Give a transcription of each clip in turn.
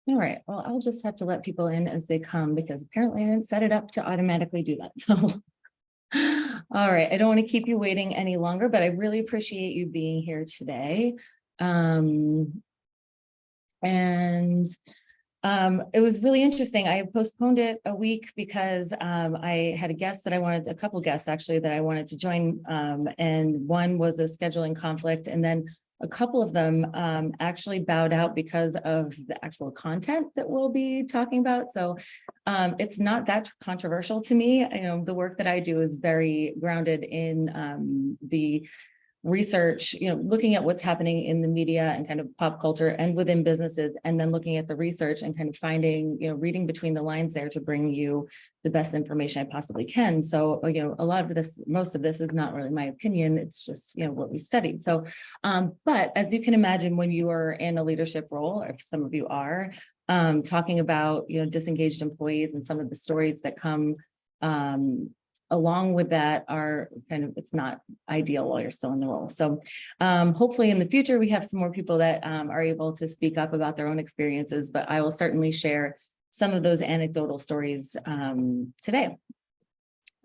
All right, well, I'll just have to let people in as they come because apparently I didn't set it up to automatically do that. So, all right, I don't want to keep you waiting any longer, but I really appreciate you being here today. It was really interesting. I postponed it a week because I had a couple guests actually that I wanted to join. And one was a scheduling conflict. And then a couple of them actually bowed out because of the actual content that we'll be talking about. So it's not that controversial to me. The work that I do is very grounded in the research, looking at what's happening in the media and kind of pop culture and within businesses, and then looking at the research and kind of finding, reading between the lines there to bring you the best information I possibly can. So, a lot of this, most of this is not really my opinion. It's just, what we studied. So, but as you can imagine, when you are in a leadership role, or if some of you are, talking about, disengaged employees and some of the stories that come along with that are it's not ideal while you're still in the role. So hopefully in the future, we have some more people that are able to speak up about their own experiences, but I will certainly share some of those anecdotal stories today.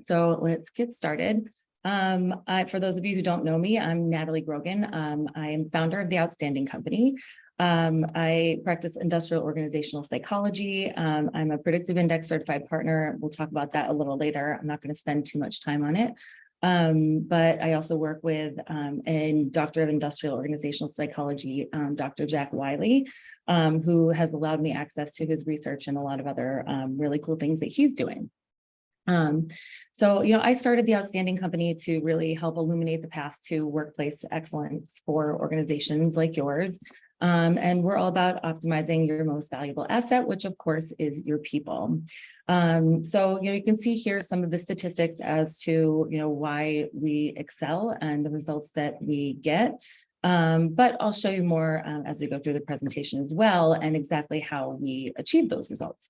So let's get started. For those of you who don't know me, I'm Natalie Grogan. I am founder of The Outstanding Company. I practice industrial organizational psychology. I'm a predictive index certified partner. We'll talk about that a little later. I'm not going to spend too much time on it. But I also work with a doctor of industrial organizational psychology, Dr. Jack Wiley, who has allowed me access to his research and a lot of other really cool things that he's doing. So, I started The Outstanding Company to really help illuminate the path to workplace excellence for organizations like yours. And we're all about optimizing your most valuable asset, which of course is your people. So, you can see here some of the statistics as to, why we excel and the results that we get. But I'll show you more as we go through the presentation as well, and exactly how we achieve those results.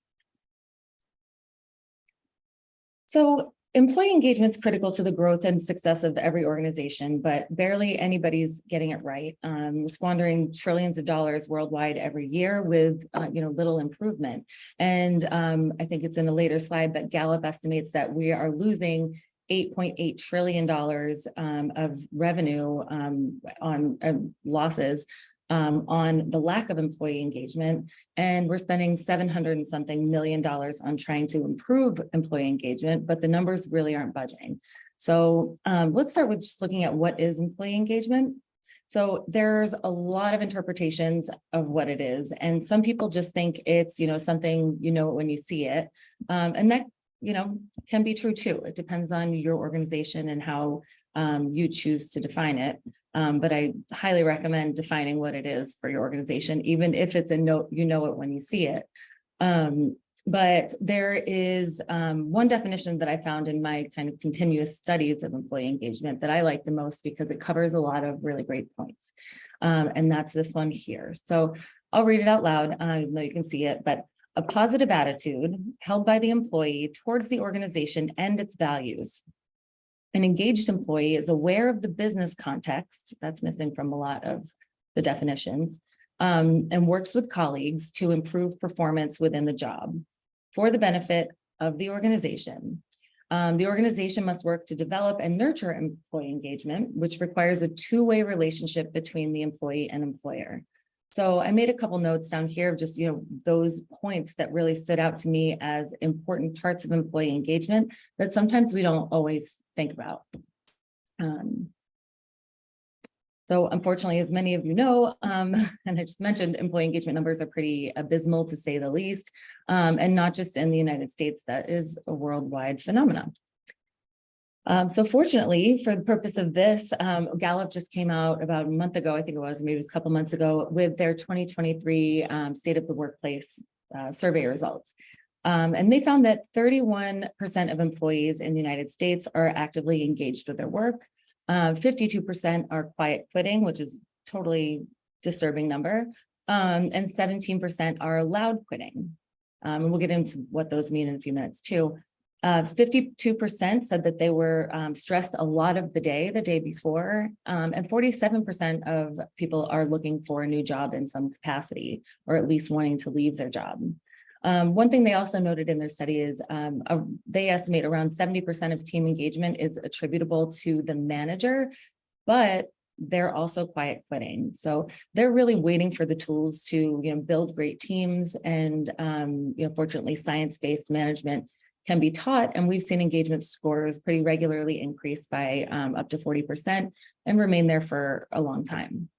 So employee engagement is critical to the growth and success of every organization, but barely anybody's getting it right. We're squandering trillions of dollars worldwide every year with, little improvement. And I think it's in a later slide, but Gallup estimates that we are losing $8.8 trillion of revenue on losses on the lack of employee engagement. And we're spending $700 and something million on trying to improve employee engagement, but the numbers really aren't budging. So let's start with just looking at what is employee engagement. So there's a lot of interpretations of what it is. And some people just think it's, something, when you see it. And that, can be true too. It depends on your organization and how you choose to define it. But I highly recommend defining what it is for your organization, even if it's a note, it when you see it. But there is one definition that I found in my kind of continuous studies of employee engagement that I like the most because it covers a lot of really great points. And that's this one here. So I'll read it out loud, even though you can see it, but a positive attitude held by the employee towards the organization and its values. An engaged employee is aware of the business context, that's missing from a lot of the definitions, and works with colleagues to improve performance within the job for the benefit of the organization. The organization must work to develop and nurture employee engagement, which requires a two-way relationship between the employee and employer. So I made a couple notes down here of just, those points that really stood out to me as important parts of employee engagement that sometimes we don't always think about. So unfortunately, as many of you know, and I just mentioned, employee engagement numbers are pretty abysmal to say the least, and not just in the United States, that is a worldwide phenomenon. So fortunately, for the purpose of this, Gallup just came out about a month ago, I think it was, maybe it was a couple months ago, with their 2023 State of the Workplace survey results. And they found that 31% of employees in the United States are actively engaged with their work. 52% are quiet quitting, which is totally disturbing number. And 17% are loud quitting. And we'll get into what those mean in a few minutes too. 52% said that they were stressed a lot of the day before, and 47% of people are looking for a new job in some capacity, or at least wanting to leave their job. One thing they also noted in their study is they estimate around 70% of team engagement is attributable to the manager, but they're also quiet quitting. So they're really waiting for the tools to, build great teams. And, fortunately, science-based management can be taught. And we've seen engagement scores pretty regularly increase by up to 40% and remain there for a long time.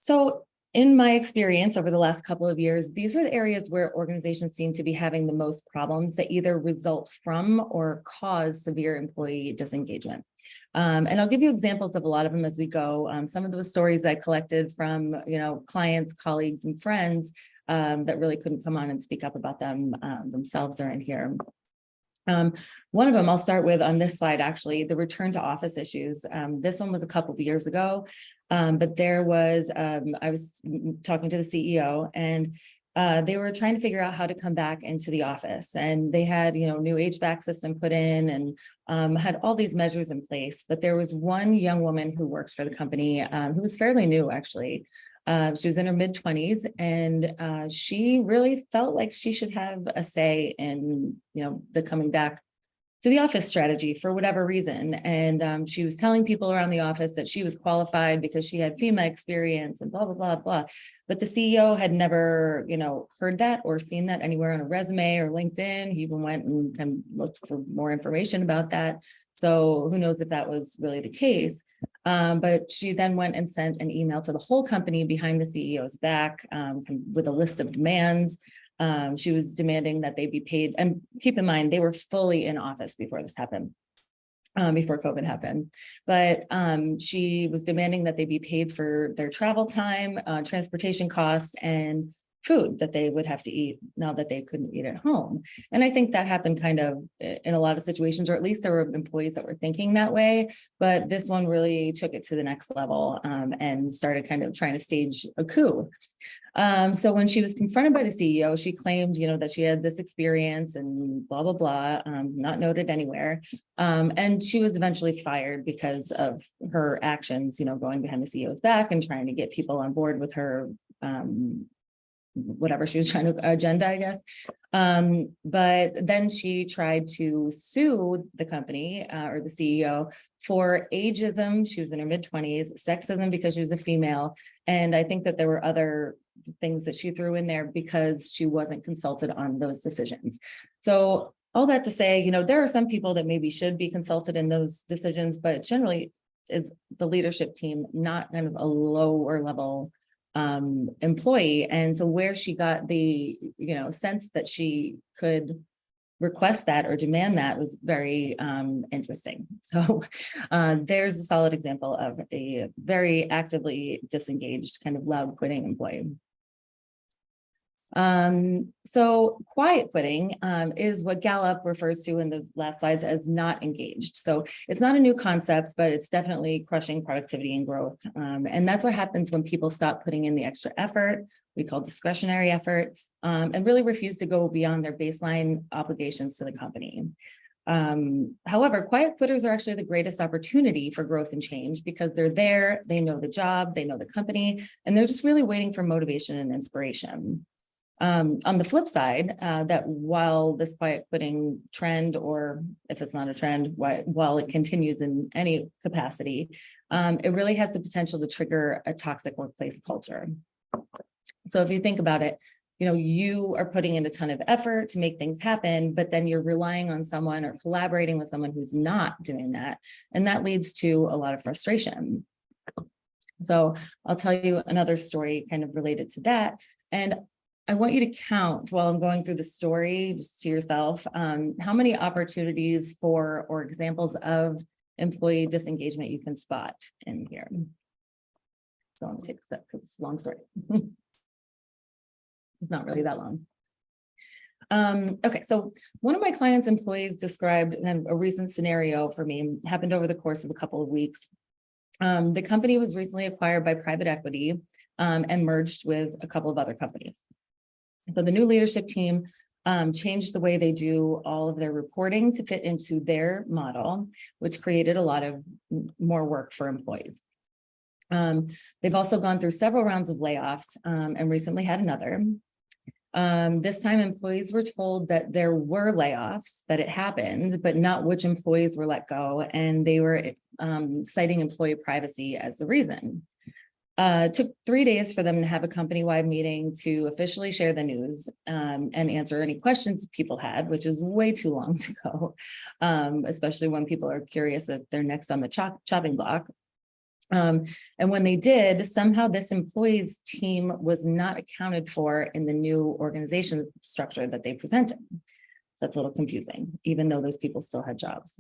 So in my experience over the last couple of years, these are the areas where organizations seem to be having the most problems that either result from or cause severe employee disengagement. And I'll give you examples of a lot of them as we go. Some of those stories I collected from, clients, colleagues, and friends that really couldn't come on and speak up about them themselves are in here. One of them I'll start with on this slide, actually, the return to office issues. This one was a couple of years ago, but there was, I was talking to the CEO, and they were trying to figure out how to come back into the office, and they had, new HVAC system put in and had all these measures in place. But there was one young woman who works for the company who was fairly new, actually. She was in her mid-20s, and she really felt like she should have a say in, the coming back to the office strategy for whatever reason. And she was telling people around the office that she was qualified because she had FEMA experience and blah, blah, blah, blah. But the CEO had never, heard that or seen that anywhere on a resume or LinkedIn. He even went and kind of looked for more information about that. So who knows if that was really the case. But she then went and sent an email to the whole company behind the CEO's back with a list of demands. She was demanding that they be paid. And keep in mind, they were fully in office before this happened, before COVID happened. But she was demanding that they be paid for their travel time, transportation costs, and food that they would have to eat now that they couldn't eat at home. And I think that happened kind of in a lot of situations, or at least there were employees that were thinking that way. But this one really took it to the next level and started kind of trying to stage a coup. So when she was confronted by the CEO, she claimed, that she had this experience and blah, blah, blah, not noted anywhere. And she was eventually fired because of her actions, going behind the CEO's back and trying to get people on board with her whatever she was trying to agenda, I guess. But then she tried to sue the company or the CEO for ageism. She was in her mid-20s, sexism because she was a female. And I think that there were other things that she threw in there because she wasn't consulted on those decisions. So all that to say, there are some people that maybe should be consulted in those decisions, but generally is the leadership team, not kind of a lower level employee. And so where she got the, sense that she could request that or demand that was very interesting. So there's a solid example of a very actively disengaged, kind of loud quitting employee. So quiet quitting is what Gallup refers to in those last slides as not engaged. So it's not a new concept, but it's definitely crushing productivity and growth. And that's what happens when people stop putting in the extra effort, we call discretionary effort, and really refuse to go beyond their baseline obligations to the company. However, quiet quitters are actually the greatest opportunity for growth and change because they're there, they know the job, they know the company, and they're just really waiting for motivation and inspiration. On the flip side, that while this quiet quitting trend, or if it's not a trend, while it continues in any capacity, it really has the potential to trigger a toxic workplace culture. So if you think about it, you are putting in a ton of effort to make things happen, but then you're relying on someone or collaborating with someone who's not doing that. And that leads to a lot of frustration. So I'll tell you another story kind of related to that. And I want you to count while I'm going through the story, just to yourself, how many opportunities for or examples of employee disengagement you can spot in here. So I'm gonna take a step because it's a long story. It's not really that long. Okay, so one of my clients' employees described a recent scenario for me, happened over the course of a couple of weeks. The company was recently acquired by private equity and merged with a couple of other companies. So the new leadership team changed the way they do all of their reporting to fit into their model, which created a lot of more work for employees. They've also gone through several rounds of layoffs and recently had another. This time employees were told that there were layoffs, that it happened, but not which employees were let go. And they were citing employee privacy as the reason. It took 3 days for them to have a company-wide meeting to officially share the news and answer any questions people had, which is way too long to go, especially when people are curious if they're next on the chopping block. And when they did, somehow this employee's team was not accounted for in the new organization structure that they presented. So that's a little confusing, even though those people still had jobs.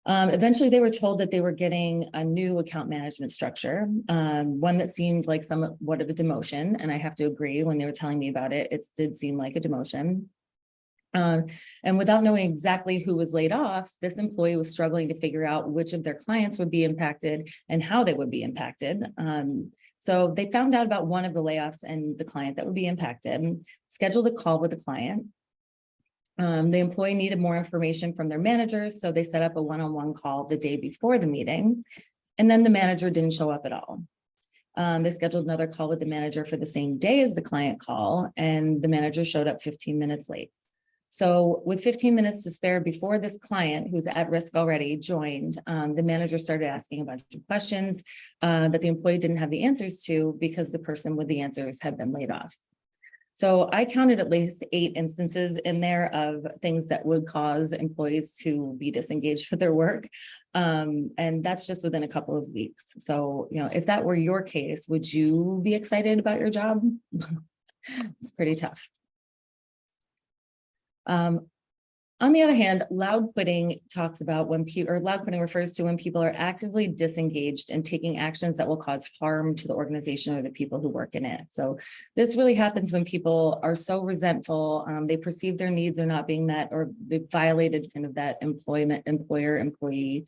Eventually, they were told that they were getting a new account management structure, one that seemed like somewhat of a demotion. And I have to agree, when they were telling me about it, it did seem like a demotion. And without knowing exactly who was laid off, this employee was struggling to figure out which of their clients would be impacted and how they would be impacted. So they found out about one of the layoffs and the client that would be impacted, scheduled a call with the client. The employee needed more information from their managers, so they set up a one-on-one call the day before the meeting, and then the manager didn't show up at all. They scheduled another call with the manager for the same day as the client call, and the manager showed up 15 minutes late. So with 15 minutes to spare before this client, who's at risk already, joined, the manager started asking a bunch of questions that the employee didn't have the answers to because the person with the answers had been laid off. So I counted at least 8 instances in there of things that would cause employees to be disengaged with their work. And that's just within a couple of weeks. So, if that were your case, would you be excited about your job? It's pretty tough. On the other hand, loud quitting talks about loud quitting refers to when people are actively disengaged and taking actions that will cause harm to the organization or the people who work in it. So this really happens when people are so resentful, they perceive their needs are not being met, or they've violated kind of that employer-employee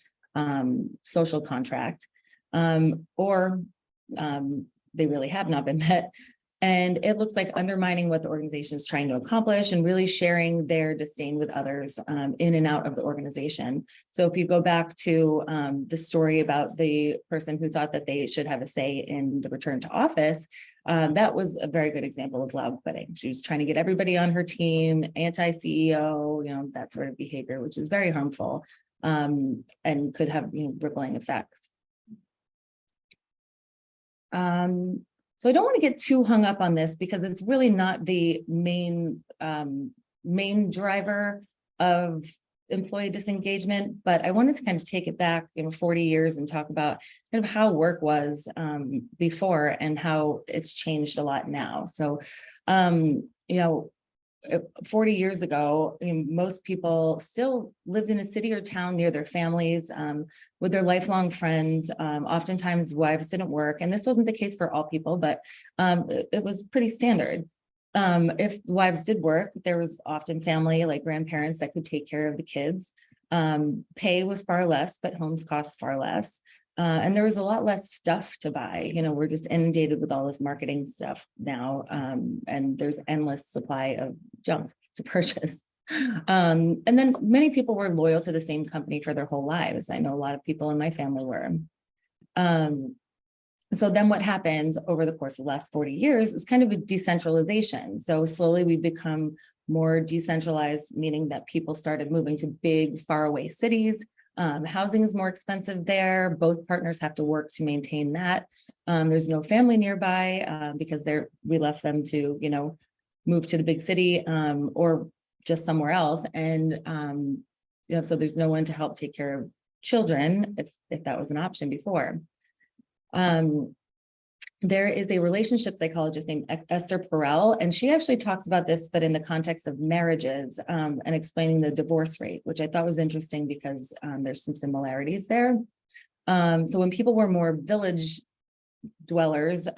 social contract, or they really have not been met. And it looks like undermining what the organization is trying to accomplish and really sharing their disdain with others in and out of the organization. So if you go back to the story about the person who thought that they should have a say in the return to office, that was a very good example of loud quitting. She was trying to get everybody on her team, anti-CEO, that sort of behavior, which is very harmful and could have rippling effects. So I don't want to get too hung up on this because it's really not the main driver of employee disengagement, but I wanted to kind of take it back 40 years and talk about kind of how work was before and how it's changed a lot now. So, 40 years ago, most people still lived in a city or town near their families with their lifelong friends. Oftentimes wives didn't work, and this wasn't the case for all people, but it was pretty standard. If wives did work, there was often family like grandparents that could take care of the kids. Pay was far less, but homes cost far less. And there was a lot less stuff to buy. We're just inundated with all this marketing stuff now, and there's endless supply of junk to purchase. And then many people were loyal to the same company for their whole lives. I know a lot of people in my family were. So then what happens over the course of the last 40 years is kind of a decentralization. So slowly we become more decentralized, meaning that people started moving to big, faraway cities. Housing is more expensive there. Both partners have to work to maintain that. There's no family nearby because we left them to, move to the big city or just somewhere else. And, so there's no one to help take care of children if that was an option before. There is a relationship psychologist named Esther Perel, and she actually talks about this, but in the context of marriages and explaining the divorce rate, which I thought was interesting because there's some similarities there. So when people were more village dwellers,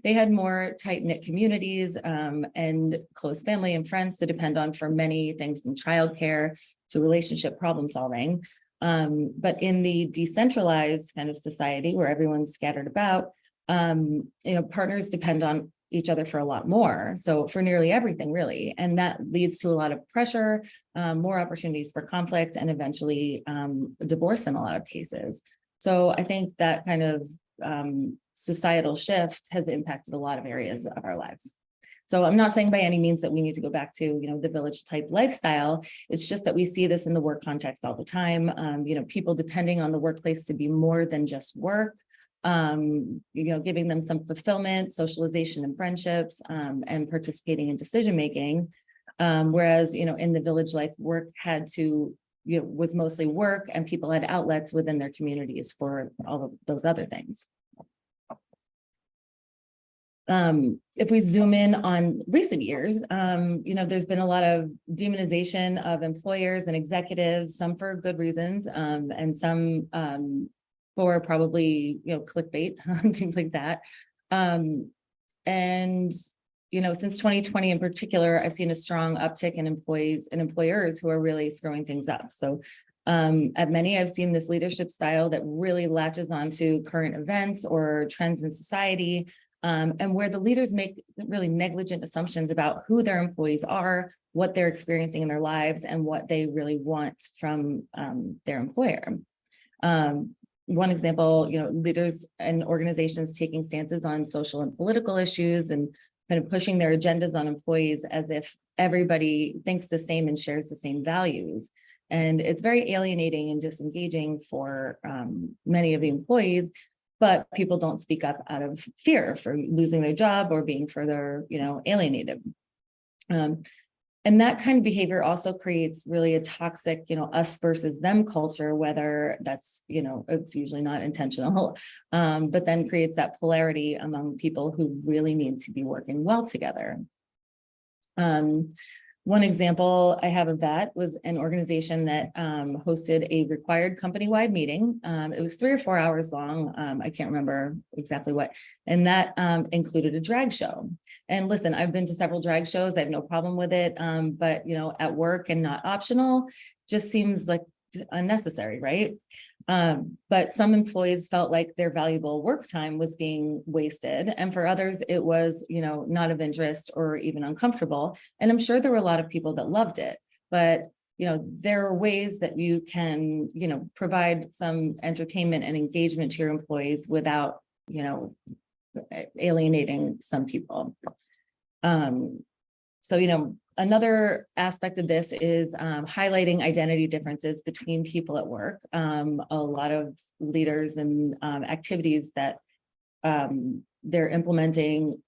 they had more tight-knit communities and close family and friends to depend on for many things, from childcare to relationship problem solving. But in the decentralized kind of society where everyone's scattered about, partners depend on each other for a lot more. So for nearly everything, really. And that leads to a lot of pressure, more opportunities for conflict, and eventually divorce in a lot of cases. So I think that kind of societal shift has impacted a lot of areas of our lives. So I'm not saying by any means that we need to go back to, the village type lifestyle. It's just that we see this in the work context all the time. People depending on the workplace to be more than just work, giving them some fulfillment, socialization and friendships, and participating in decision making. Whereas, in the village life, work had to, was mostly work, and people had outlets within their communities for all of those other things. If we zoom in on recent years, there's been a lot of demonization of employers and executives, some for good reasons, and some for probably, clickbait, things like that. Since 2020 in particular, I've seen a strong uptick in employees and employers who are really screwing things up. So at many, I've seen this leadership style that really latches onto current events or trends in society, and where the leaders make really negligent assumptions about who their employees are, what they're experiencing in their lives, and what they really want from their employer. One example, leaders and organizations taking stances on social and political issues and kind of pushing their agendas on employees as if everybody thinks the same and shares the same values. And it's very alienating and disengaging for many of the employees, but people don't speak up out of fear for losing their job or being further, alienated. And that kind of behavior also creates really a toxic, us versus them culture, whether that's, it's usually not intentional, but then creates that polarity among people who really need to be working well together. One example I have of that was an organization that hosted a required company-wide meeting. It was 3 or 4 hours long. I can't remember exactly what, and that included a drag show. And listen, I've been to several drag shows. I have no problem with it, but at work and not optional just seems like unnecessary, right? But some employees felt like their valuable work time was being wasted. And for others, it was, not of interest or even uncomfortable. And I'm sure there were a lot of people that loved it, but, there are ways that you can, provide some entertainment and engagement to your employees without, alienating some people. So, another aspect of this is highlighting identity differences between people at work. A lot of leaders and activities that they're implementing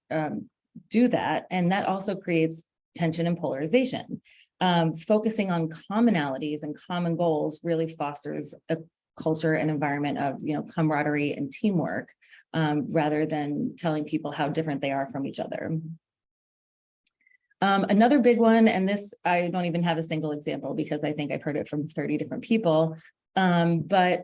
do that. And that also creates tension and polarization. Focusing on commonalities and common goals really fosters a culture and environment of, camaraderie and teamwork, rather than telling people how different they are from each other. Another big one, and this, I don't even have a single example because I think I've heard it from 30 different people, but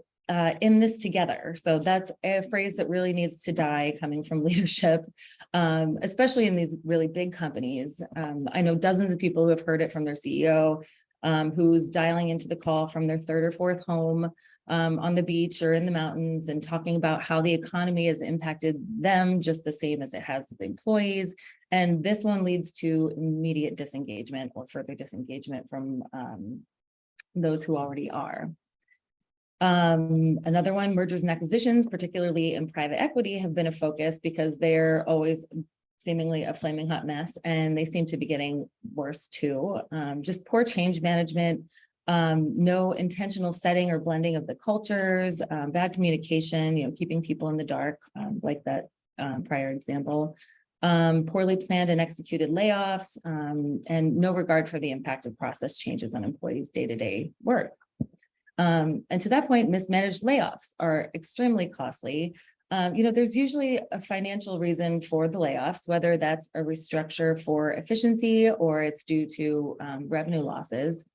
in this together. So that's a phrase that really needs to die coming from leadership, especially in these really big companies. I know dozens of people who have heard it from their CEO, who's dialing into the call from their 3rd or 4th home on the beach or in the mountains and talking about how the economy has impacted them just the same as it has the employees. And this one leads to immediate disengagement or further disengagement from those who already are. Another one, mergers and acquisitions, particularly in private equity, have been a focus because they're always seemingly a flaming hot mess, and they seem to be getting worse too. Just poor change management, no intentional setting or blending of the cultures, bad communication, keeping people in the dark, like that prior example, poorly planned and executed layoffs, and no regard for the impact of process changes on employees' day-to-day work. And to that point, mismanaged layoffs are extremely costly. There's usually a financial reason for the layoffs, whether that's a restructure for efficiency or it's due to revenue losses.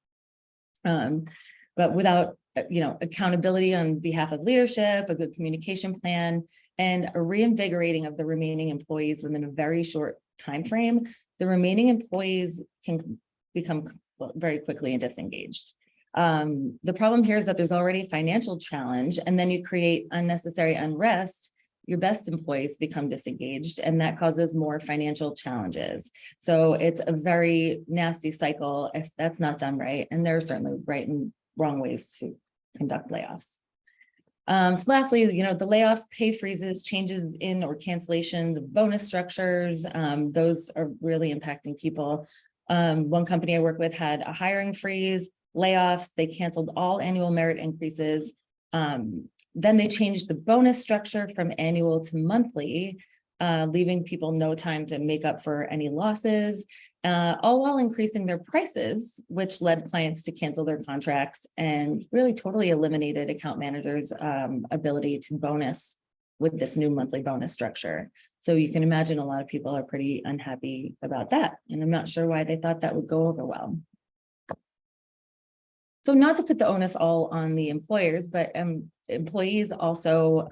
But without, accountability on behalf of leadership, a good communication plan, and a reinvigorating of the remaining employees within a very short time frame, the remaining employees can become very quickly disengaged. The problem here is that there's already a financial challenge, and then you create unnecessary unrest your best employees become disengaged, and that causes more financial challenges. So it's a very nasty cycle if that's not done right. And there are certainly right and wrong ways to conduct layoffs. So lastly, the layoffs, pay freezes, changes in or cancellations of bonus structures, those are really impacting people. One company I work with had a hiring freeze, layoffs, they canceled all annual merit increases. Then they changed the bonus structure from annual to monthly, leaving people no time to make up for any losses, all while increasing their prices, which led clients to cancel their contracts and really totally eliminated account managers' ability to bonus with this new monthly bonus structure. So you can imagine a lot of people are pretty unhappy about that. And I'm not sure why they thought that would go over well. So not to put the onus all on the employers, but employees also,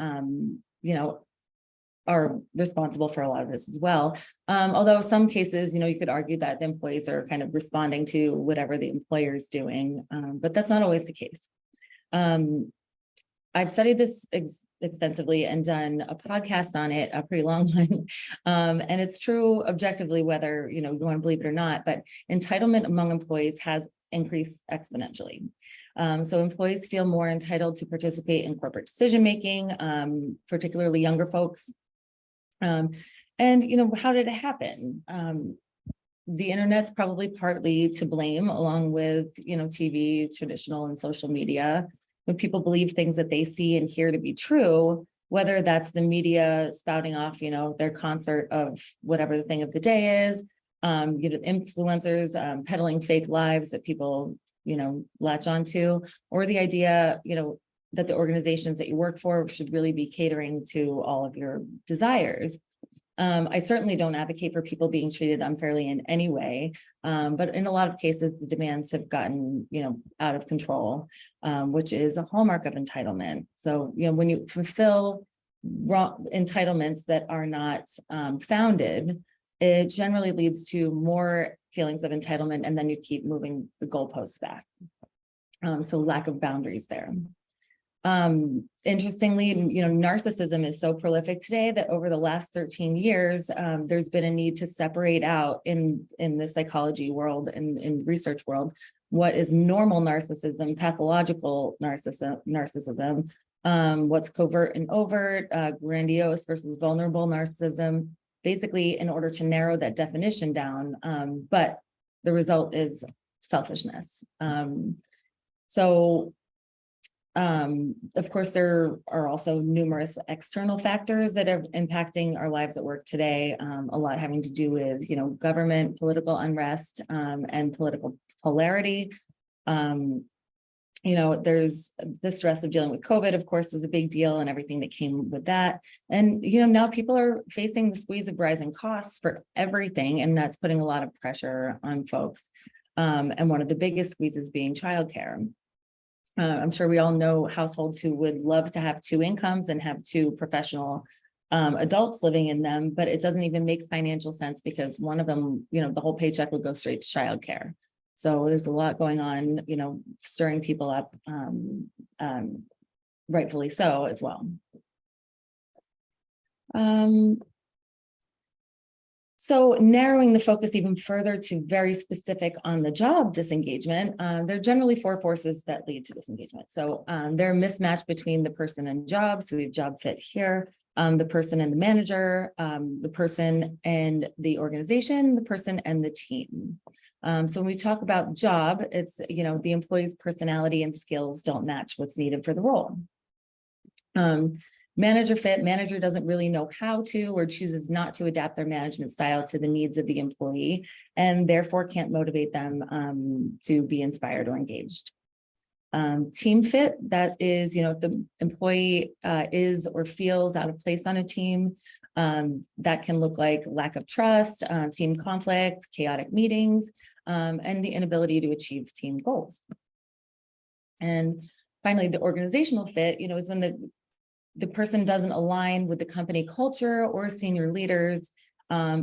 are responsible for a lot of this as well. Although some cases, you could argue that the employees are kind of responding to whatever the employer is doing, but that's not always the case. I've studied this extensively and done a podcast on it, a pretty long one. And it's true objectively, whether you want to believe it or not, but entitlement among employees has increased exponentially. So employees feel more entitled to participate in corporate decision-making, particularly younger folks. And how did it happen? The internet's probably partly to blame, along with, TV, traditional and social media. When people believe things that they see and hear to be true, whether that's the media spouting off, their concert of whatever the thing of the day is, influencers peddling fake lives that people, latch onto, or the idea, that the organizations that you work for should really be catering to all of your desires. I certainly don't advocate for people being treated unfairly in any way, but in a lot of cases, the demands have gotten, out of control, which is a hallmark of entitlement. So, when you fulfill wrong entitlements that are not founded, it generally leads to more feelings of entitlement, and then you keep moving the goalposts back. So lack of boundaries there. Interestingly, narcissism is so prolific today that over the last 13 years, there's been a need to separate out in the psychology world and in research world, what is normal narcissism, pathological narcissism, what's covert and overt, grandiose versus vulnerable narcissism, basically in order to narrow that definition down. But the result is selfishness. Of course, there are also numerous external factors that are impacting our lives at work today, a lot having to do with, government, political unrest, and political polarity. There's the stress of dealing with COVID, of course, was a big deal, and everything that came with that. And, now people are facing the squeeze of rising costs for everything, and that's putting a lot of pressure on folks. And one of the biggest squeezes being childcare. I'm sure we all know households who would love to have two incomes and have two professional adults living in them, but it doesn't even make financial sense because one of them, the whole paycheck would go straight to childcare. So there's a lot going on, stirring people up, rightfully so as well. So narrowing the focus even further to very specific on the job disengagement, there are generally four forces that lead to disengagement. So there are mismatch between the person and job. So we have job fit here, the person and the manager, the person and the organization, the person and the team. So when we talk about job, it's, the employee's personality and skills don't match what's needed for the role. Manager fit, manager doesn't really know how to or chooses not to adapt their management style to the needs of the employee, and therefore can't motivate them to be inspired or engaged. Team fit, that is, if the employee is or feels out of place on a team, that can look like lack of trust, team conflict, chaotic meetings, and the inability to achieve team goals. And finally, the organizational fit, is when the person doesn't align with the company culture or senior leaders,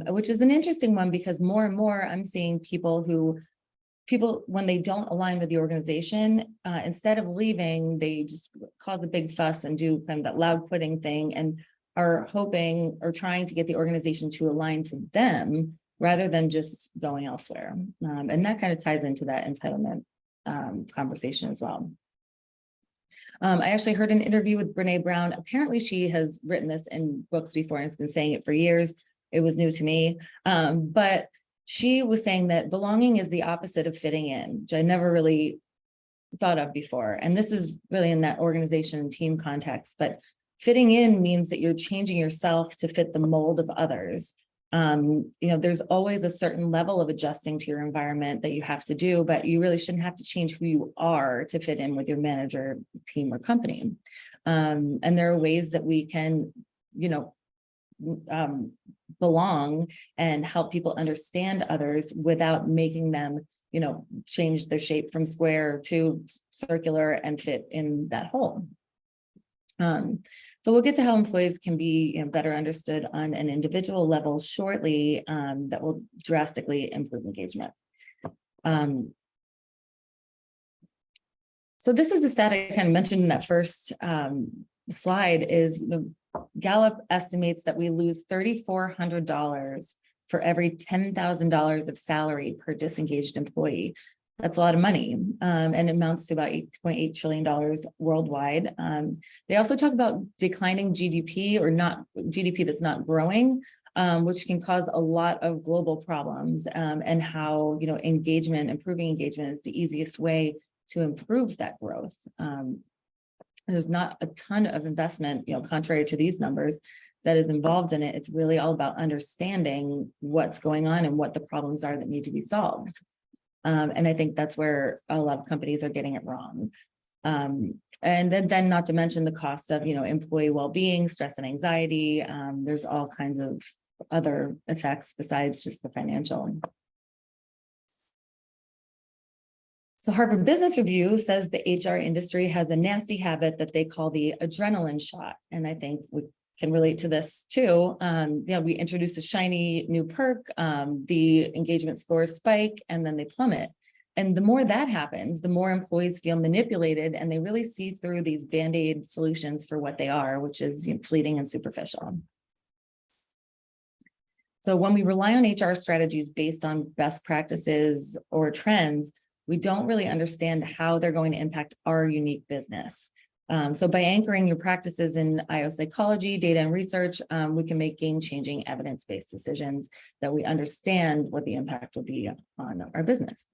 which is an interesting one because more and more I'm seeing people, when they don't align with the organization, instead of leaving, they just cause a big fuss and do kind of that loud quitting thing. And are hoping or trying to get the organization to align to them rather than just going elsewhere. And that kind of ties into that entitlement conversation as well. I actually heard an interview with Brene Brown. Apparently she has written this in books before and has been saying it for years. It was new to me. But she was saying that belonging is the opposite of fitting in, which I never really thought of before. And this is really in that organization and team context, but fitting in means that you're changing yourself to fit the mold of others. There's always a certain level of adjusting to your environment that you have to do, but you really shouldn't have to change who you are to fit in with your manager, team, or company. And there are ways that we can, belong and help people understand others without making them, change their shape from square to circular and fit in that hole. So we'll get to how employees can be better understood on an individual level shortly, that will drastically improve engagement. So this is the stat I kind of mentioned in that first slide is Gallup estimates that we lose $3,400 for every $10,000 of salary per disengaged employee. That's a lot of money, and it amounts to about $8.8 trillion worldwide. They also talk about declining GDP or not GDP that's not growing, which can cause a lot of global problems, and how engagement, improving engagement is the easiest way to improve that growth. There's not a ton of investment, contrary to these numbers, that is involved in it. It's really all about understanding what's going on and what the problems are that need to be solved. And I think that's where a lot of companies are getting it wrong. And then not to mention the cost of, employee well-being, stress and anxiety. There's all kinds of other effects besides just the financial. So Harvard Business Review says the HR industry has a nasty habit that they call the adrenaline shot. And I think we can relate to this too. We introduce a shiny new perk, the engagement scores spike, and then they plummet. And the more that happens, the more employees feel manipulated, and they really see through these Band-Aid solutions for what they are, which is fleeting and superficial. So when we rely on HR strategies based on best practices or trends, we don't really understand how they're going to impact our unique business. So by anchoring your practices in IO psychology, data and research, we can make game-changing evidence-based decisions that we understand what the impact will be on our business.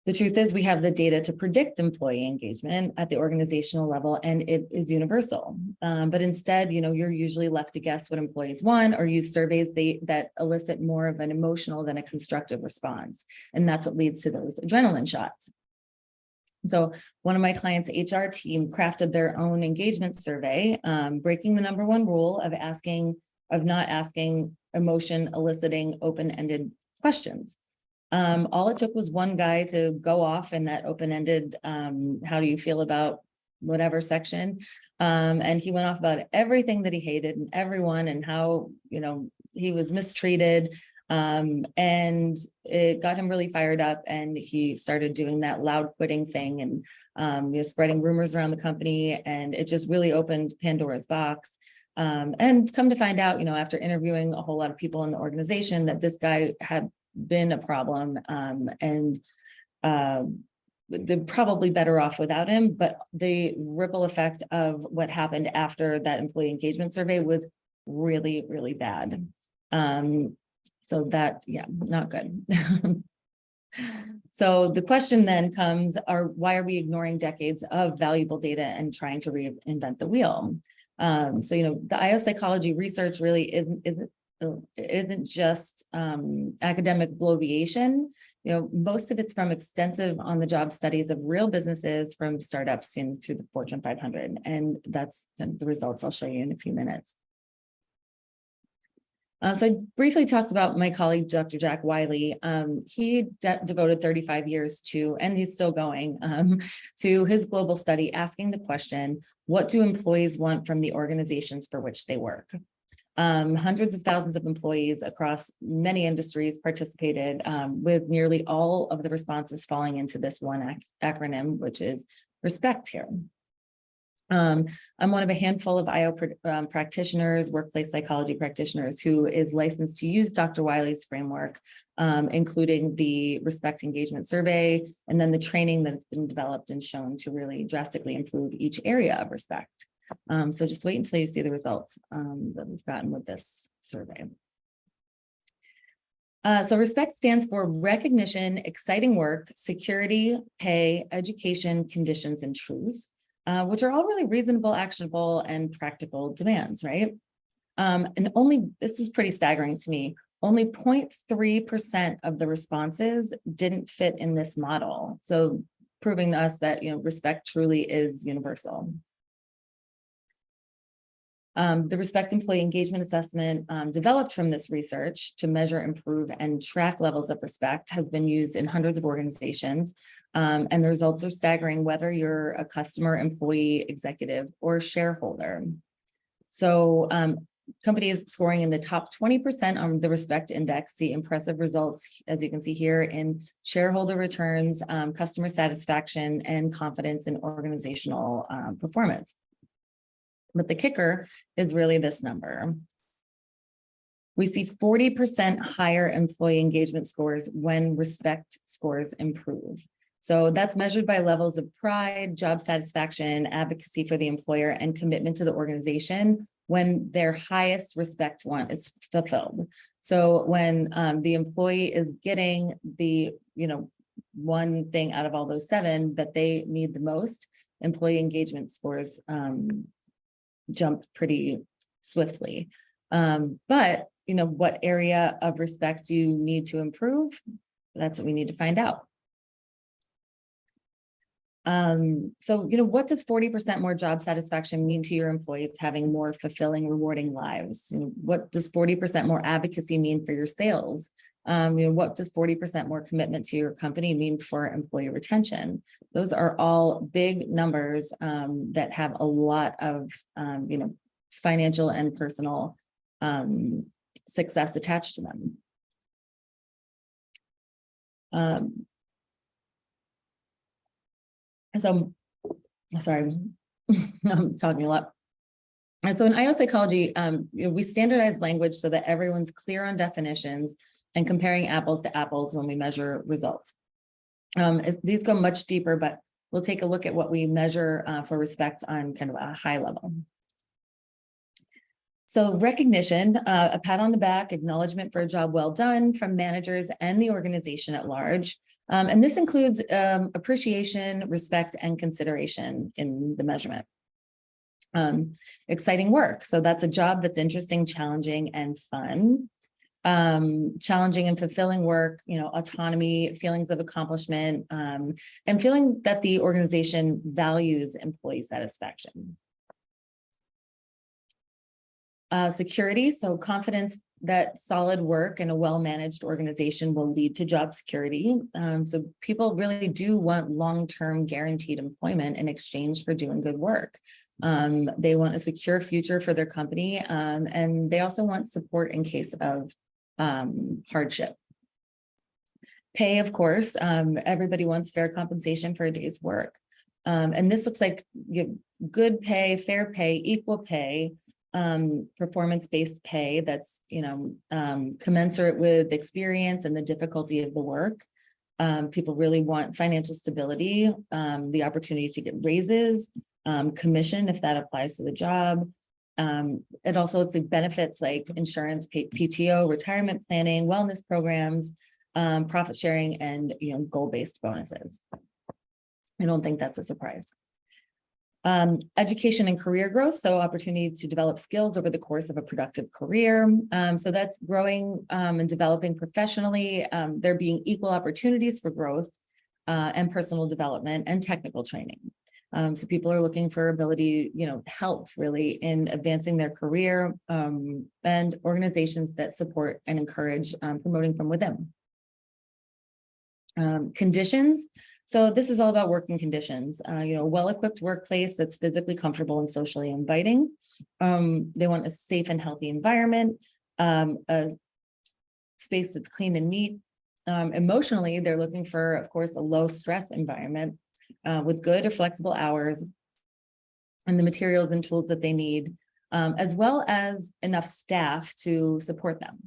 The truth is we have the data to predict employee engagement at the organizational level, and it is universal. But instead, you're usually left to guess what employees want or use surveys that elicit more of an emotional than a constructive response. And that's what leads to those adrenaline shots. So one of my clients' HR team crafted their own engagement survey, breaking the number one rule of not asking emotion eliciting open-ended questions. All it took was one guy to go off in that open-ended, how do you feel about whatever section? And he went off about everything that he hated and everyone and how, he was mistreated. And it got him really fired up, and he started doing that loud quitting thing and, spreading rumors around the company. And it just really opened Pandora's box. And come to find out, after interviewing a whole lot of people in the organization, that this guy had been a problem, and they're probably better off without him. But the ripple effect of what happened after that employee engagement survey was really, really bad. So that, not good. So the question then comes, why are we ignoring decades of valuable data and trying to reinvent the wheel? So, the IO psychology research really isn't just academic bloviation. Most of it's from extensive on-the-job studies of real businesses from startups through the Fortune 500. And that's the results I'll show you in a few minutes. So I briefly talked about my colleague, Dr. Jack Wiley. He devoted 35 years to, and he's still going, to his global study, asking the question, what do employees want from the organizations for which they work? Hundreds of thousands of employees across many industries participated, with nearly all of the responses falling into this one acronym, which is RESPECT here. I'm one of a handful of IO practitioners, workplace psychology practitioners, who is licensed to use Dr. Wiley's framework, including the Respect Engagement Survey, and then the training that has been developed and shown to really drastically improve each area of respect. So just wait until you see the results that we've gotten with this survey. So respect stands for recognition, exciting work, security, pay, education, conditions, and truths. Which are all really reasonable, actionable, and practical demands, right? And this is pretty staggering to me, only 0.3% of the responses didn't fit in this model. So proving to us that, respect truly is universal. The Respect Employee Engagement Assessment, developed from this research to measure, improve, and track levels of respect, has been used in hundreds of organizations. And the results are staggering, whether you're a customer, employee, executive, or shareholder. So companies scoring in the top 20% on the Respect Index see impressive results, as you can see here, in shareholder returns, customer satisfaction, and confidence in organizational performance. But the kicker is really this number. We see 40% higher employee engagement scores when respect scores improve. So that's measured by levels of pride, job satisfaction, advocacy for the employer, and commitment to the organization when their highest respect want is fulfilled. So when the employee is getting the, one thing out of all those 7 that they need the most, employee engagement scores jump pretty swiftly. But, what area of respect do you need to improve? That's what we need to find out. So, what does 40% more job satisfaction mean to your employees having more fulfilling, rewarding lives? What does 40% more advocacy mean for your sales? What does 40% more commitment to your company mean for employee retention? Those are all big numbers that have a lot of, financial and personal success attached to them. So, sorry, I'm talking a lot. So in IO psychology, we standardize language so that everyone's clear on definitions and comparing apples to apples when we measure results. These go much deeper, but we'll take a look at what we measure for respect on kind of a high level. So recognition, a pat on the back, acknowledgement for a job well done from managers and the organization at large. And this includes appreciation, respect, and consideration in the measurement. Exciting work. So that's a job that's interesting, challenging, and fun. Challenging and fulfilling work, autonomy, feelings of accomplishment, and feeling that the organization values employee satisfaction. Security, so confidence that solid work in a well-managed organization will lead to job security. So people really do want long-term guaranteed employment in exchange for doing good work. They want a secure future for their company, and they also want support in case of hardship. Pay, of course, everybody wants fair compensation for a day's work. And this looks like good pay, fair pay, equal pay, performance-based pay that's, commensurate with experience and the difficulty of the work. People really want financial stability, the opportunity to get raises, commission if that applies to the job. It also looks like benefits like insurance, PTO, retirement planning, wellness programs, profit sharing, and goal-based bonuses. I don't think that's a surprise. Education and career growth, so opportunity to develop skills over the course of a productive career. So that's growing and developing professionally, there being equal opportunities for growth and personal development and technical training. So people are looking for ability, help really in advancing their career, and organizations that support and encourage promoting from within. Conditions. So this is all about working conditions, well-equipped workplace that's physically comfortable and socially inviting. They want a safe and healthy environment, a space that's clean and neat. Emotionally, they're looking for, of course, a low stress environment with good or flexible hours, and the materials and tools that they need, as well as enough staff to support them.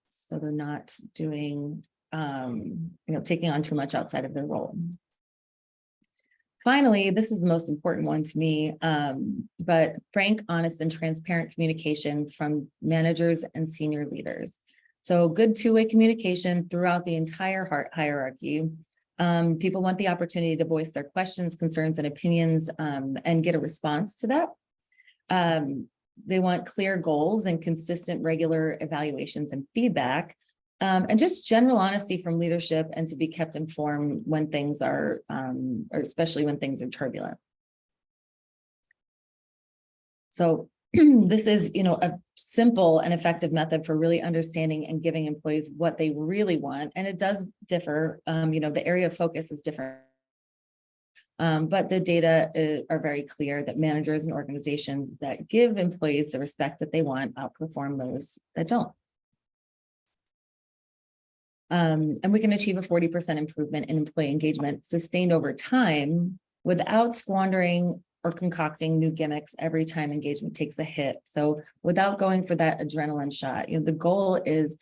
So they're not doing, taking on too much outside of their role. Finally, this is the most important one to me, but frank, honest, and transparent communication from managers and senior leaders. So good two-way communication throughout the entire hierarchy. People want the opportunity to voice their questions, concerns, and opinions, and get a response to that. They want clear goals and consistent, regular evaluations and feedback, and just general honesty from leadership, and to be kept informed when things are, or especially when things are turbulent. So this is, a simple and effective method for really understanding and giving employees what they really want. And it does differ, the area of focus is different. But the data are very clear that managers and organizations that give employees the respect that they want outperform those that don't. And we can achieve a 40% improvement in employee engagement sustained over time without squandering or concocting new gimmicks every time engagement takes a hit. So without going for that adrenaline shot, the goal is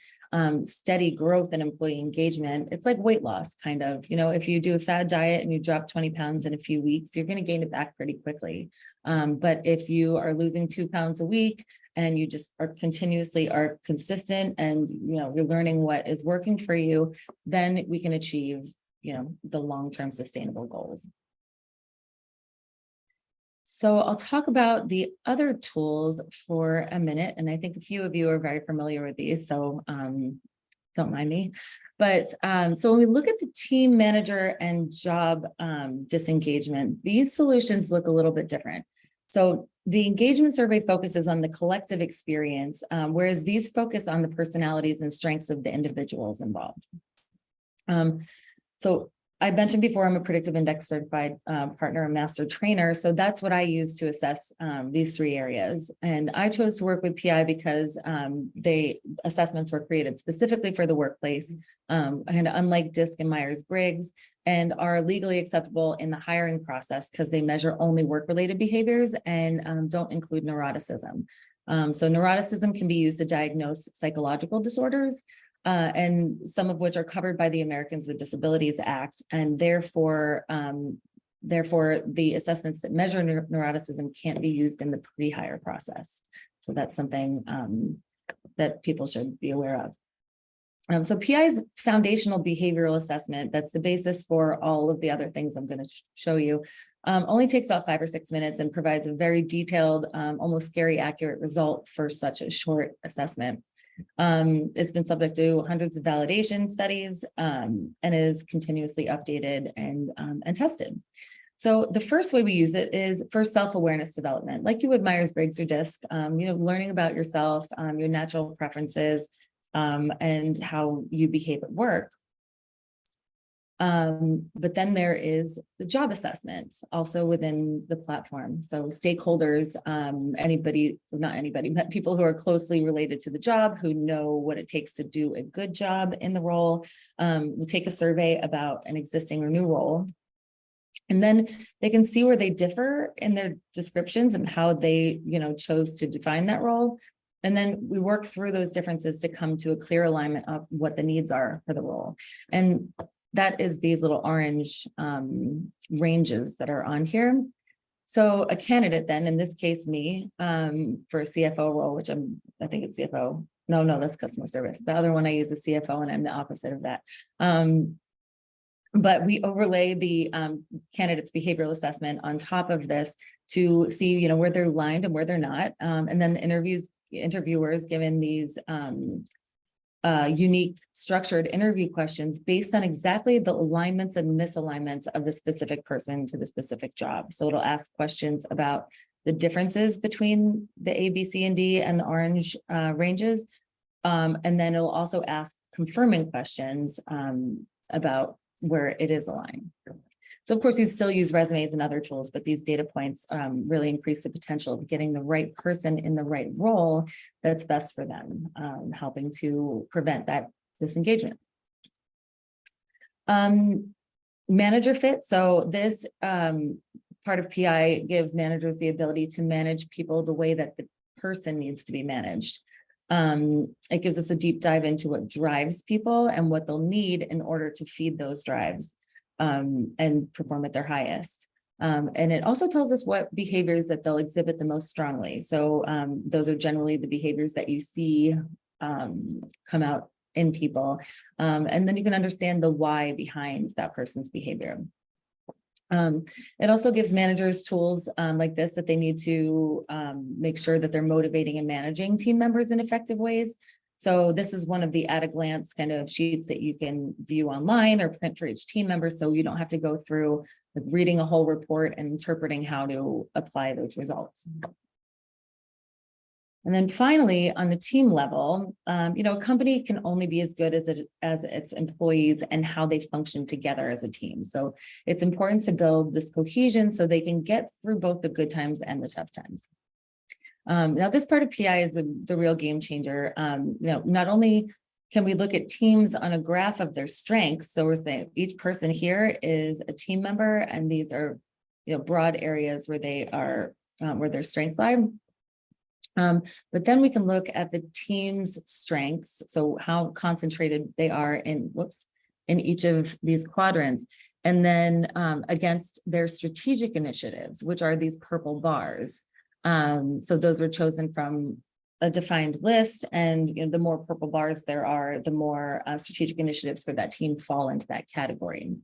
steady growth in employee engagement. It's like weight loss, kind of. If you do a fad diet and you drop 20 pounds in a few weeks, you're going to gain it back pretty quickly. But if you are losing 2 pounds a week and you just are continuously consistent, and you're learning what is working for you, then we can achieve the long-term sustainable goals. So I'll talk about the other tools for a minute, and I think a few of you are very familiar with these, so don't mind me. But so when we look at the team manager and job disengagement, these solutions look a little bit different. So the engagement survey focuses on the collective experience, whereas these focus on the personalities and strengths of the individuals involved. So I mentioned before, I'm a predictive index certified partner and master trainer. So that's what I use to assess these 3 areas. And I chose to work with PI because assessments were created specifically for the workplace, and unlike DISC and Myers-Briggs, and are legally acceptable in the hiring process because they measure only work-related behaviors and don't include neuroticism. So neuroticism can be used to diagnose psychological disorders, and some of which are covered by the Americans with Disabilities Act, and therefore the assessments that measure neuroticism can't be used in the pre-hire process. So that's something that people should be aware of. So PI's foundational behavioral assessment, that's the basis for all of the other things I'm going to show you, only takes about 5 or 6 minutes and provides a very detailed, almost scary accurate result for such a short assessment. It's been subject to hundreds of validation studies, and is continuously updated and tested. So the first way we use it is for self-awareness development, like you would Myers-Briggs or DISC, learning about yourself, your natural preferences, and how you behave at work. But then there is the job assessment also within the platform. So stakeholders, not anybody, but people who are closely related to the job, who know what it takes to do a good job in the role, will take a survey about an existing or new role. And then they can see where they differ in their descriptions and how they, chose to define that role. And then we work through those differences to come to a clear alignment of what the needs are for the role. And that is these little orange ranges that are on here. So a candidate then, in this case, me, for a CFO role, which I think it's CFO. No, that's customer service. The other one I use is CFO, and I'm the opposite of that. But we overlay the candidate's behavioral assessment on top of this to see, where they're aligned and where they're not. And then the interviewers given these unique structured interview questions based on exactly the alignments and misalignments of the specific person to the specific job. So it'll ask questions about the differences between the A, B, C, and D and the orange ranges. And then it'll also ask confirming questions about where it is aligned. So of course, you still use resumes and other tools, but these data points really increase the potential of getting the right person in the right role that's best for them, helping to prevent that disengagement. Manager fit. So this part of PI gives managers the ability to manage people the way that the person needs to be managed. It gives us a deep dive into what drives people and what they'll need in order to feed those drives and perform at their highest. And it also tells us what behaviors that they'll exhibit the most strongly. So those are generally the behaviors that you see come out in people. And then you can understand the why behind that person's behavior. It also gives managers tools like this that they need to make sure that they're motivating and managing team members in effective ways. So this is one of the at a glance kind of sheets that you can view online or print for each team member, so you don't have to go through like reading a whole report and interpreting how to apply those results. And then finally, on the team level, a company can only be as good as its employees and how they function together as a team. So it's important to build this cohesion so they can get through both the good times and the tough times. Now, this part of PI is the real game changer. Not only can we look at teams on a graph of their strengths, so we're saying each person here is a team member, and these are broad areas where they are where their strengths lie. But then we can look at the team's strengths, so how concentrated they are in each of these quadrants, and then against their strategic initiatives, which are these purple bars. So those were chosen from a defined list, and the more purple bars there are, the more strategic initiatives for that team fall into that category.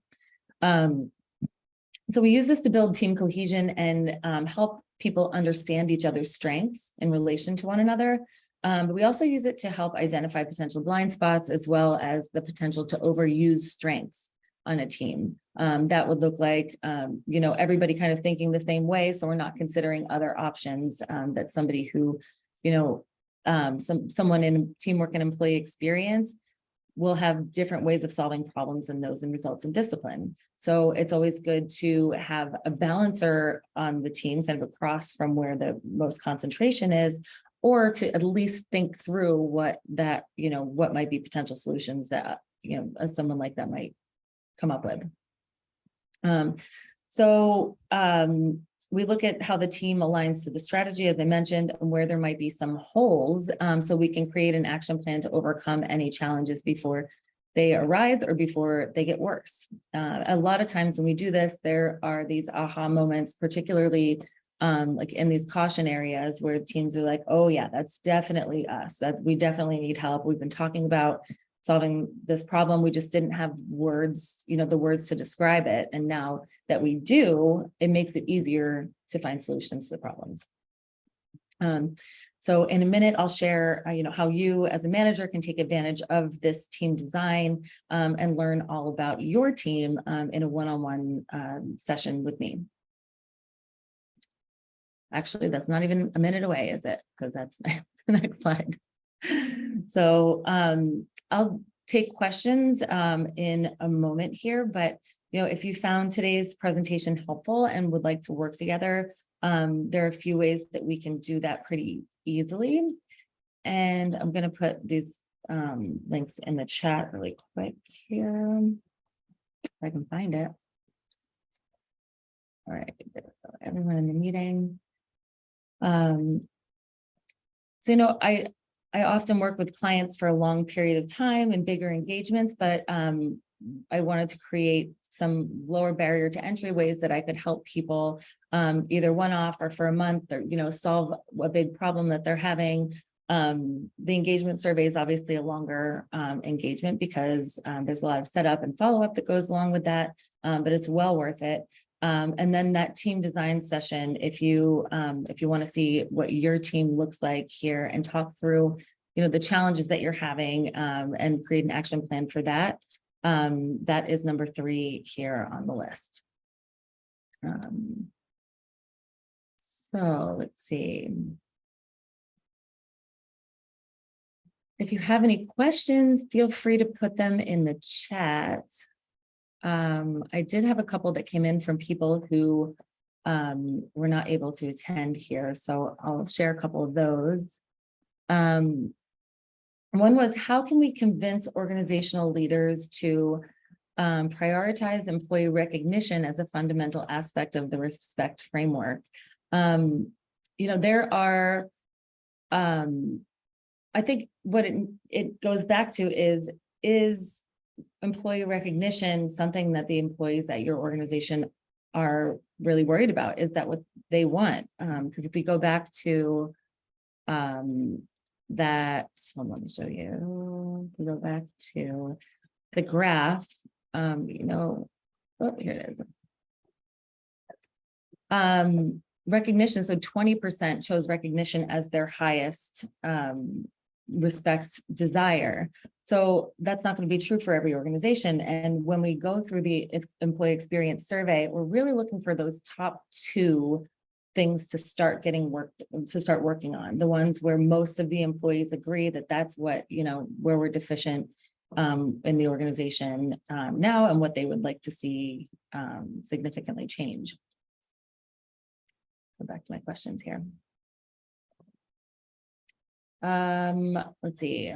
So we use this to build team cohesion and help people understand each other's strengths in relation to one another. But we also use it to help identify potential blind spots, as well as the potential to overuse strengths on a team. That would look like, everybody kind of thinking the same way. So we're not considering other options that somebody who, someone in teamwork and employee experience will have different ways of solving problems, and those and results in discipline. So it's always good to have a balancer on the team kind of across from where the most concentration is, or to at least think through what might be potential solutions that, someone like that might come up with. We look at how the team aligns to the strategy, as I mentioned, and where there might be some holes, so we can create an action plan to overcome any challenges before they arise or before they get worse. A lot of times when we do this, there are these aha moments, particularly like in these caution areas where teams are like, oh yeah, that's definitely us, that we definitely need help. We've been talking about solving this problem. We just didn't have words, the words to describe it. And now that we do, it makes it easier to find solutions to the problems. So in a minute, I'll share, how you as a manager can take advantage of this team design and learn all about your team in a one-on-one session with me. Actually, that's not even a minute away, is it? Because that's the next slide. So I'll take questions in a moment here, but if you found today's presentation helpful and would like to work together, there are a few ways that we can do that pretty easily. And I'm going to put these links in the chat really quick here, if I can find it. All right, everyone in the meeting. I often work with clients for a long period of time and bigger engagements, but I wanted to create some lower barrier to entry ways that I could help people either one-off or for a month, or solve a big problem that they're having. The engagement survey is obviously a longer engagement because there's a lot of setup and follow-up that goes along with that, but it's well worth it. And then that team design session, if you want to see what your team looks like here and talk through, the challenges that you're having and create an action plan for that, that is number 3 here on the list. So let's see. If you have any questions, feel free to put them in the chat. I did have a couple that came in from people who were not able to attend here, so I'll share a couple of those. One was, how can we convince organizational leaders to prioritize employee recognition as a fundamental aspect of the respect framework. There are, I think what it goes back to is employee recognition something that the employees at your organization are really worried about? Is that what they want? Because if we go back to that, hold on, let me show you. We go back to the graph, oh, here it is. Recognition, so 20% chose recognition as their highest respect desire. So that's not going to be true for every organization. And when we go through the employee experience survey, we're really looking for those top 2 things to start working on, the ones where most of the employees agree that that's what, where we're deficient in the organization now, and what they would like to see significantly change. Go back to my questions here. Let's see.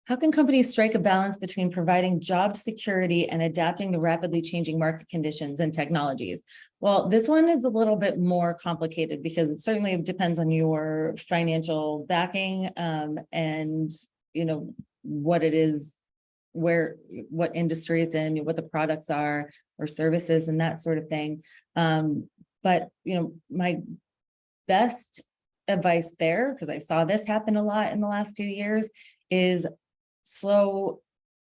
How can companies strike a balance between providing job security and adapting to rapidly changing market conditions and technologies? Well, this one is a little bit more complicated because it certainly depends on your financial backing and what it is, what industry it's in, what the products are or services and that sort of thing. But my best advice there, because I saw this happen a lot in the last few years, is slow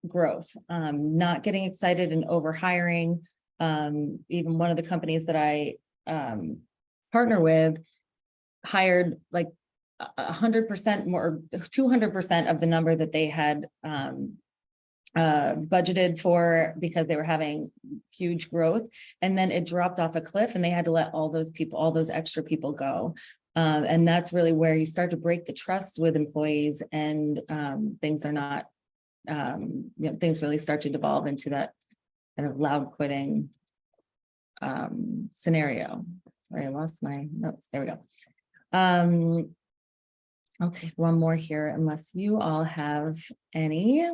growth, not getting excited and over hiring. Even one of the companies that I partner with hired like 100% more, 200% of the number that they had budgeted for, because they were having huge growth, and then it dropped off a cliff and they had to let all those extra people go. And that's really where you start to break the trust with employees, and things are not, things really start to devolve into that kind of loud quitting scenario. Sorry, I lost my notes. There we go. I'll take one more here unless you all have any.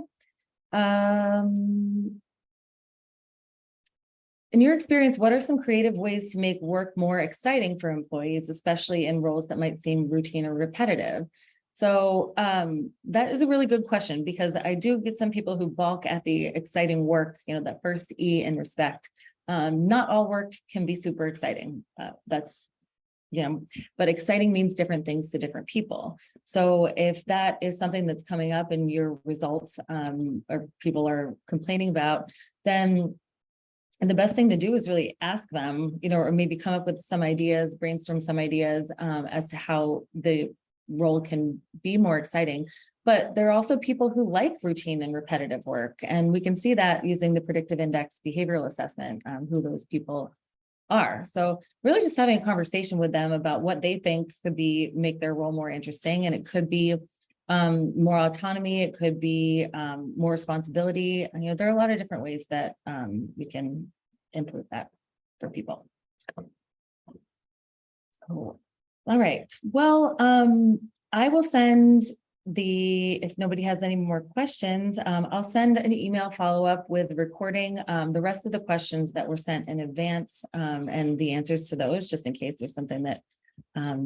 In your experience, what are some creative ways to make work more exciting for employees, especially in roles that might seem routine or repetitive? So that is a really good question, because I do get some people who balk at the exciting work, that first E in respect. Not all work can be super exciting. But exciting means different things to different people. So if that is something that's coming up in your results, or people are complaining about, then the best thing to do is really ask them, or maybe come up with some ideas, brainstorm some ideas as to how the role can be more exciting. But there are also people who like routine and repetitive work, and we can see that using the predictive index behavioral assessment, who those people are. So really just having a conversation with them about what they think could make their role more interesting. And it could be more autonomy, it could be more responsibility. There are a lot of different ways that we can improve that for people. So, all right. Well, I will send if nobody has any more questions, I'll send an email follow-up with recording the rest of the questions that were sent in advance and the answers to those, just in case there's something that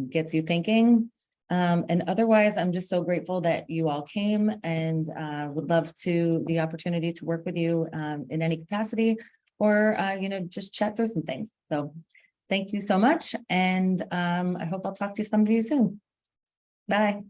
gets you thinking. And otherwise, I'm just so grateful that you all came, and would love the opportunity to work with you in any capacity, or just chat through some things. So thank you so much, and I hope I'll talk to some of you soon. Bye.